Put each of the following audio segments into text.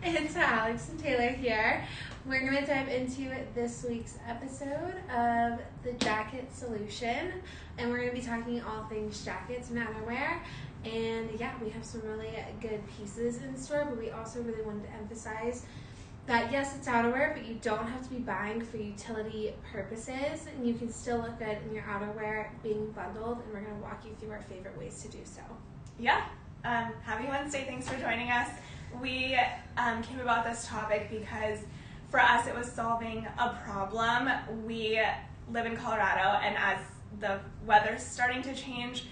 It's Alex and Taylor here. We're going to dive into this week's episode of the Jacket Solution, and we're going to be talking all things jackets and outerwear. And yeah, we have some really good pieces in store, but we also really wanted to emphasize that yes, it's outerwear, but you don't have to be buying for utility purposes, and you can still look good in your outerwear being bundled, and we're going to walk you through our favorite ways to do so. Yeah. Happy Wednesday. Thanks for joining us. We came about this topic because for us it was solving a problem. We live in Colorado, and as the weather's starting to change,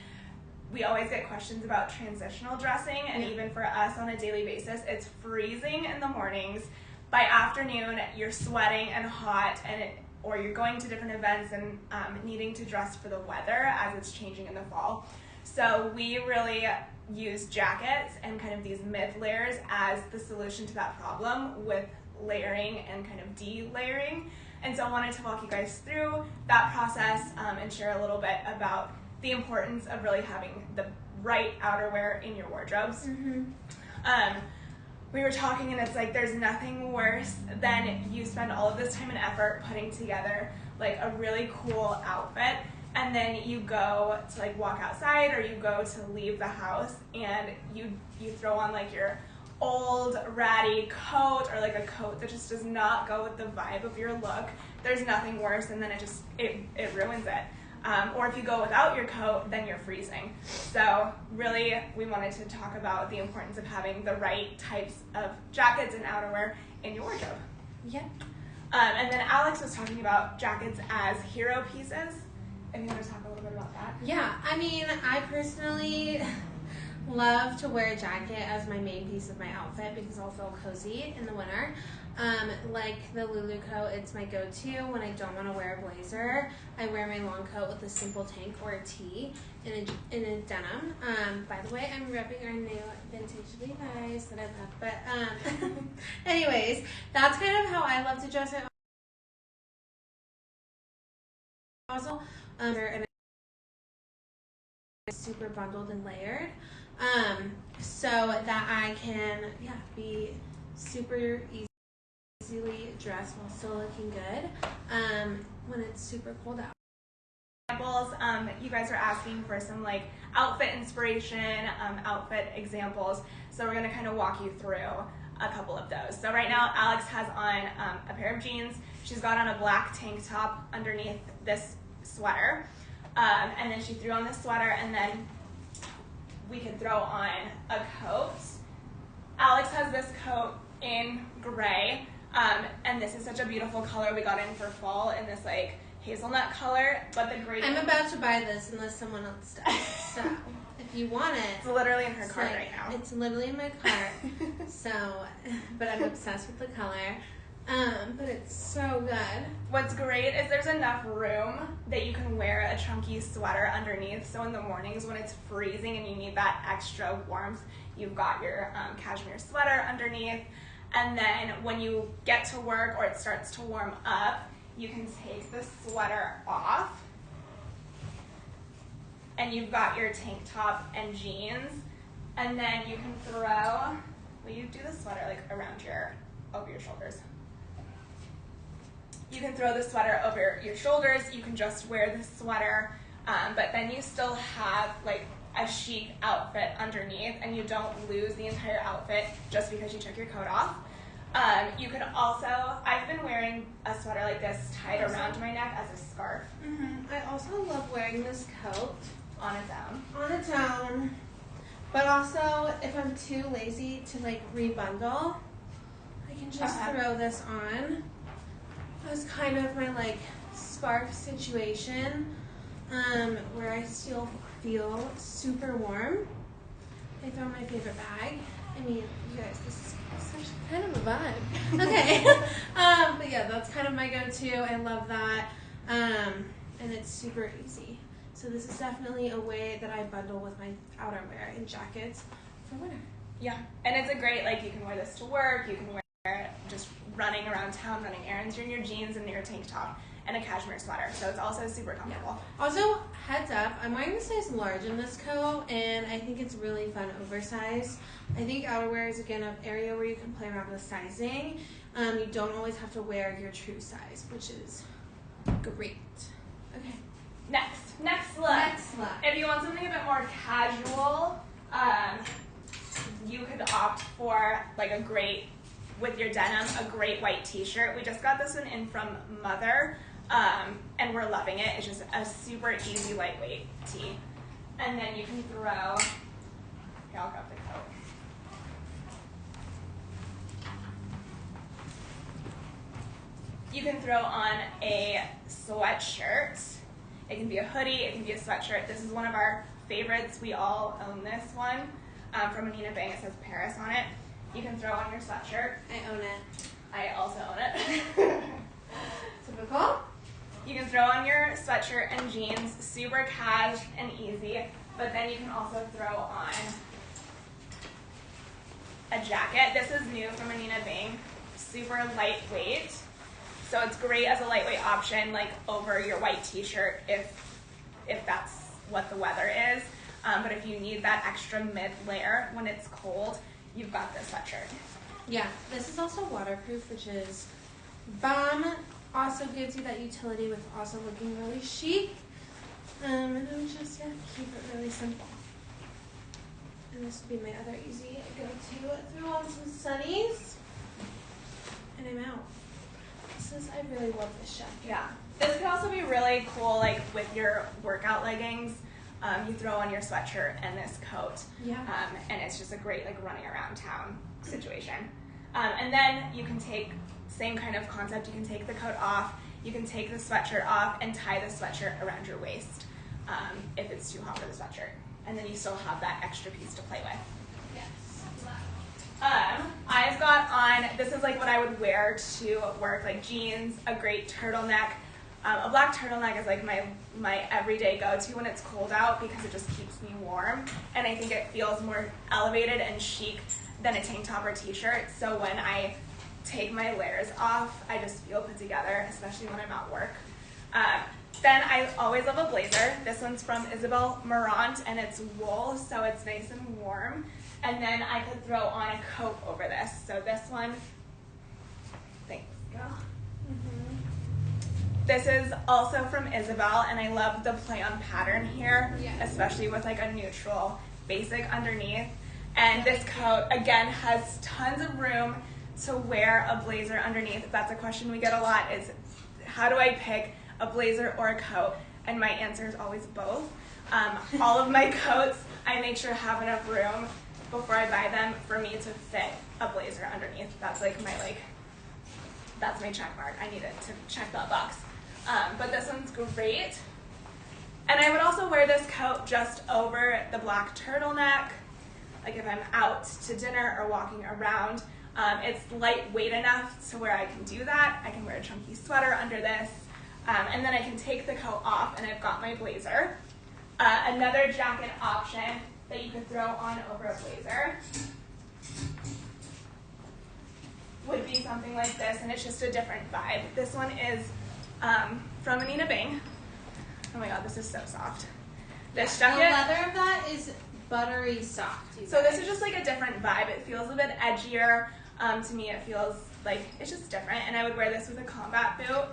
we always get questions about transitional dressing, and even for us on a daily basis, it's freezing in the mornings. By afternoon, you're sweating and hot, or you're going to different events and needing to dress for the weather as it's changing in the fall. So we really use jackets and kind of these mid layers as the solution to that problem with layering and kind of de-layering. And so I wanted to walk you guys through that process and share a little bit about the importance of really having the right outerwear in your wardrobes. We were talking, and it's like there's nothing worse than you spend all of this time and effort putting together like a really cool outfit, and then you go to like walk outside or you go to leave the house and you throw on like your old ratty coat or like a coat that just does not go with the vibe of your look. There's nothing worse, and then it ruins it. Or if you go without your coat, then you're freezing. So really, we wanted to talk about the importance of having the right types of jackets and outerwear in your wardrobe. Yep. And then Alex was talking about jackets as hero pieces. If you want to talk a little bit about that. Yeah, I mean, I personally love to wear a jacket as my main piece of my outfit because I'll feel cozy in the winter. Like the Lulu coat, it's my go-to when I don't want to wear a blazer. I wear my long coat with a simple tank or a tee in a denim. By the way, I'm repping our new vintage Levi's that I love. But anyways, that's kind of how I love to dress. Also, and super bundled and layered, so that I can be super easily dressed while still looking good when it's super cold out. Examples, you guys are asking for some like outfit inspiration, outfit examples, so we're going to kind of walk you through a couple of those. So right now Alex has on a pair of jeans. She's got on a black tank top underneath this sweater, and then she threw on this sweater, and then we can throw on a coat. Alex has this coat in gray, and this is such a beautiful color. We got in for fall in this like hazelnut color, but the gray. I'm about to buy this unless someone else does. So if you want it, it's literally in her cart right now. It's literally in my cart. So, but I'm obsessed with the color. But it's so good. What's great is there's enough room that you can wear a chunky sweater underneath. So in the mornings when it's freezing and you need that extra warmth, you've got your cashmere sweater underneath. And then when you get to work or it starts to warm up, you can take the sweater off. And you've got your tank top and jeans. And then you can throw, you do the sweater like around over your shoulders. You can throw the sweater over your shoulders. You can just wear the sweater, but then you still have like a chic outfit underneath, and you don't lose the entire outfit just because you took your coat off. You could also, I've been wearing a sweater like this tied around my neck as a scarf. I also love wearing this coat On its own. On its own, but also if I'm too lazy to like rebundle, I can just throw this on. As kind of my like scarf situation, where I still feel super warm. I throw my favorite bag. I mean, you guys, this is such kind of a vibe. Okay, but yeah, that's kind of my go-to. I love that, and it's super easy. So this is definitely a way that I bundle with my outerwear and jackets for winter. Yeah, and it's a great, like, you can wear this to work, you can wear it just running around town, running errands. You're in your jeans and your tank top, and a cashmere sweater. So it's also super comfortable. Yeah. Also, heads up, I'm wearing a size large in this coat, and I think it's really fun oversized. I think outerwear is, again, an area where you can play around with sizing. You don't always have to wear your true size, which is great. Okay. Next look. If you want something a bit more casual, you could opt for like a great, with your denim, a great white t-shirt. We just got this one in from Mother, and we're loving it. It's just a super easy, lightweight tee. And then you can throw, here, I'll grab the coat. You can throw on a sweatshirt. It can be a hoodie, it can be a sweatshirt. This is one of our favorites. We all own this one from Anina Bang. It says Paris on it. You can throw on your sweatshirt. I own it. I also own it. Typical. You can throw on your sweatshirt and jeans, super cash and easy, but then you can also throw on a jacket. This is new from Anina Bang, super lightweight. So it's great as a lightweight option, like over your white t-shirt if that's what the weather is. But if you need that extra mid layer when it's cold, you've got this sweatshirt. Yeah, this is also waterproof, which is bomb. Also gives you that utility with also looking really chic. And I'm just gonna keep it really simple. And this will be my other easy go-to. Throw on some sunnies, and I'm out. I really love this jacket. Yeah. This could also be really cool, like with your workout leggings. You throw on your sweatshirt and this coat. Yeah. And it's just a great like running around town situation. And then you can take, same kind of concept, you can take the coat off, you can take the sweatshirt off and tie the sweatshirt around your waist if it's too hot for the sweatshirt. And then you still have that extra piece to play with. Yes. I've got on, this is like what I would wear to work, like jeans, a great turtleneck. A black turtleneck is like my everyday go-to when it's cold out because it just keeps me warm. And I think it feels more elevated and chic than a tank top or t-shirt. So when I take my layers off, I just feel put together, especially when I'm at work. Then I always love a blazer. This one's from Isabel Marant and it's wool, so it's nice and warm. And then I could throw on a coat over this. So this one, thanks, girl. This is also from Isabel, and I love the play on pattern here, especially with like a neutral basic underneath. And this coat, again, has tons of room to wear a blazer underneath. That's a question we get a lot is, how do I pick a blazer or a coat? And my answer is always both. All of my coats, I make sure have enough room before I buy them for me to fit a blazer underneath. That's like my that's my check mark. I need it to check that box. But this one's great. And I would also wear this coat just over the black turtleneck, like if I'm out to dinner or walking around. It's lightweight enough to where I can do that. I can wear a chunky sweater under this. And then I can take the coat off and I've got my blazer. Another jacket option that you could throw on over a blazer would be something like this, and it's just a different vibe. This one is from Anina Bang. Oh my god, this is so soft. This jacket. The leather of that is buttery soft. So this is just like a different vibe. It feels a bit edgier. To me, it feels like it's just different, and I would wear this with a combat boot.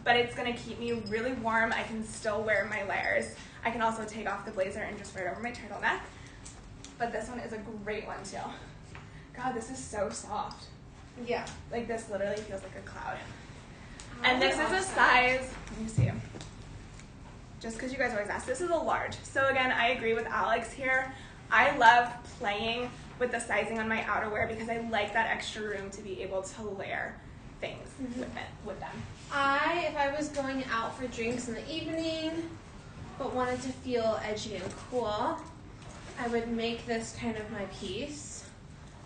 But it's gonna keep me really warm. I can still wear my layers. I can also take off the blazer and just wear it over my turtleneck. But this one is a great one too. God, this is so soft. Yeah. Like this literally feels like a cloud. And this is a size, let me see. Just because you guys always ask, this is a large. So again, I agree with Alex here. I love playing with the sizing on my outerwear because I like that extra room to be able to layer things with them. If I was going out for drinks in the evening, but wanted to feel edgy and cool, I would make this kind of my piece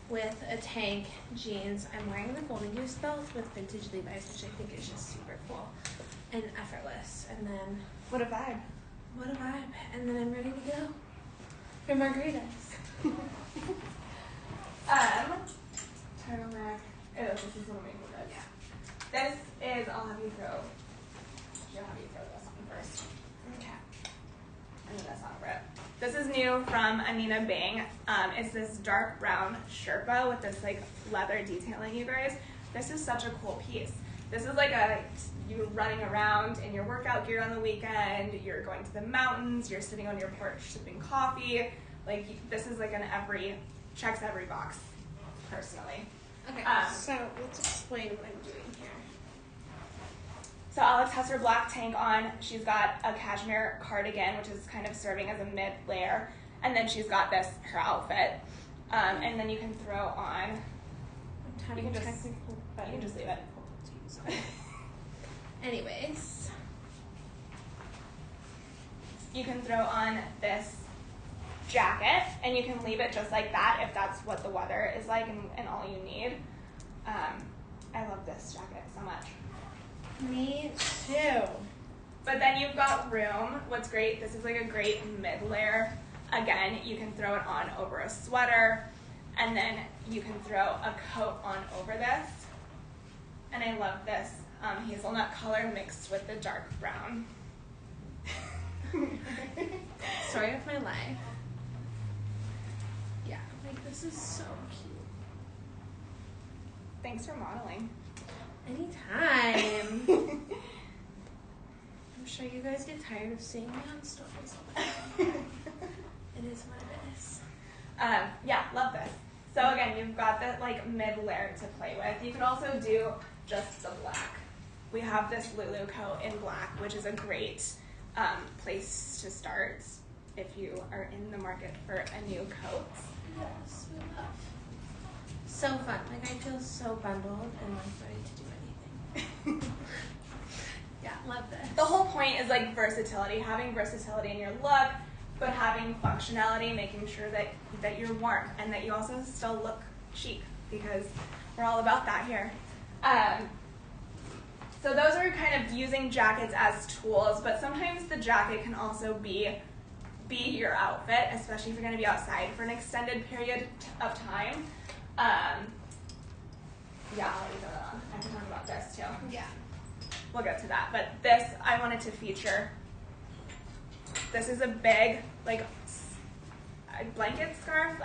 with a tank, jeans. I'm wearing the Golden Goose belt with vintage Levi's, which I think is just super cool and effortless. And then, What a vibe. what a vibe. And then I'm ready to go for margaritas. Turtleneck. Oh, this is one of my favorites. Yeah. This is, I'll have you throw This is new from Anina Bing. It's this dark brown Sherpa with this like leather detailing, you guys. This is such a cool piece. This is like you're running around in your workout gear on the weekend, you're going to the mountains, you're sitting on your porch sipping coffee. Like this is like checks every box, personally. Okay, so let's explain what I'm doing here. So Alex has her black tank on. She's got a cashmere cardigan, which is kind of serving as a mid-layer. And then she's got her outfit. And then you can throw on, you can just leave it. Anyways. You can throw on this jacket, and you can leave it just like that if that's what the weather is like and all you need. I love this jacket so much. Me too. But then you've got room. What's great, this is like a great mid-layer. Again, you can throw it on over a sweater, and then you can throw a coat on over this. And I love this hazelnut color mixed with the dark brown. Story of my life. Yeah, like this is so cute. Thanks for modeling. Anytime. I'm sure you guys get tired of seeing me on stories all the time. It is what it is. Yeah, love this. So again, you've got the like mid-layer to play with. You could also do just the black. We have this Lulu coat in black, which is a great place to start if you are in the market for a new coat. Yes, we love. So fun. Like I feel so bundled and like ready to do anything. Yeah, love this. The whole point is like versatility, having versatility in your look, but having functionality, making sure that you're warm and that you also still look chic, because we're all about that here. So those are kind of using jackets as tools, but sometimes the jacket can also be your outfit, especially if you're going to be outside for an extended period of time. Yeah, I'll leave that on. I can talk about this too. Yeah. We'll get to that. But this, I wanted to feature. This is a big, like, blanket scarf.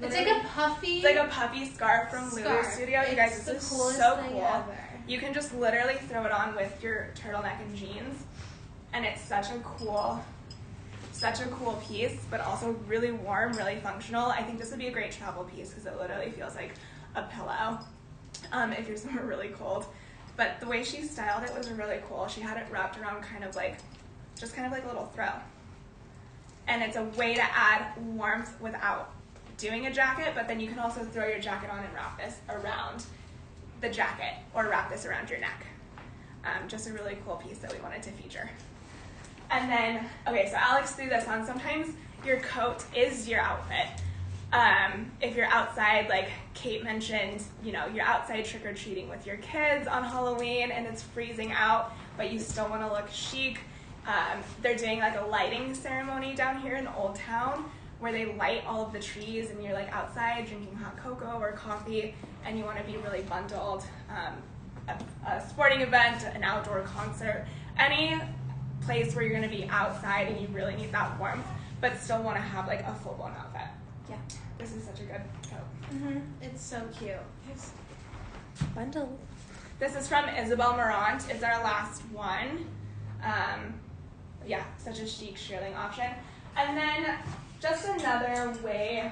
It's like a puffy. It's like a puffy scarf from Lulu Studio. You guys, this is so cool. Ever. You can just literally throw it on with your turtleneck and jeans, and it's such a cool piece, but also really warm, really functional. I think this would be a great travel piece because it literally feels like a pillow if you're somewhere really cold. But the way she styled it was really cool. She had it wrapped around kind of like a little throw. And it's a way to add warmth without doing a jacket, but then you can also throw your jacket on and wrap this around the jacket or wrap this around your neck. Just a really cool piece that we wanted to feature. And then, okay, so Alex threw this on. Sometimes your coat is your outfit. If you're outside, like Kate mentioned, you're outside trick-or-treating with your kids on Halloween and it's freezing out, but you still want to look chic. They're doing like a lighting ceremony down here in Old Town where they light all of the trees and you're like outside drinking hot cocoa or coffee and you want to be really bundled. A sporting event, an outdoor concert, any place where you're going to be outside and you really need that warmth but still want to have like a full-blown outfit. Yeah. This is such a good coat. Mm-hmm. It's so cute. It's bundle. This is from Isabel Marant. It's our last one. Yeah, such a chic shearling option. And then just another way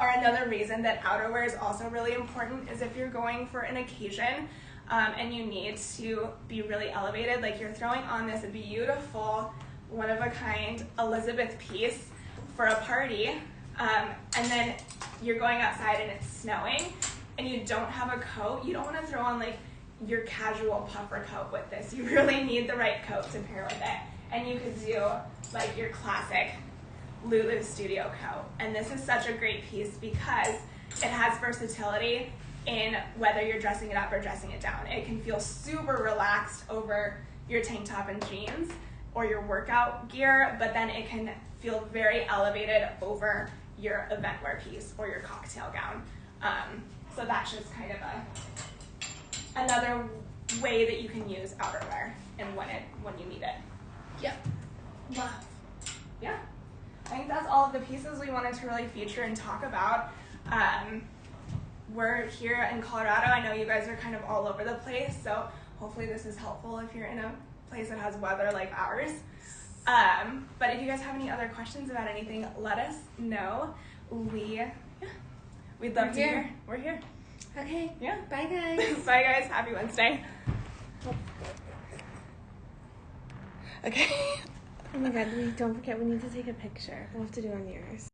or another reason that outerwear is also really important is if you're going for an occasion and you need to be really elevated, like you're throwing on this beautiful, one-of-a-kind Elizabeth piece for a party, and then you're going outside and it's snowing and you don't have a coat, you don't want to throw on like your casual puffer coat with this. You really need the right coat to pair with it. And you could do like your classic Lulu Studio coat. And this is such a great piece because it has versatility in whether you're dressing it up or dressing it down. It can feel super relaxed over your tank top and jeans or your workout gear, but then it can feel very elevated over your event wear piece or your cocktail gown. So that's just kind of another way that you can use outerwear and when you need it. Yep. Love. Yeah. I think that's all of the pieces we wanted to really feature and talk about. We're here in Colorado. I know you guys are kind of all over the place, so hopefully this is helpful if you're in a place that has weather like ours. But if you guys have any other questions about anything, let us know. We'd love to hear. We're here. Okay. Yeah. Bye, guys. Bye, guys. Happy Wednesday. Okay. Oh my God, don't forget, we need to take a picture. We'll have to do it on yours.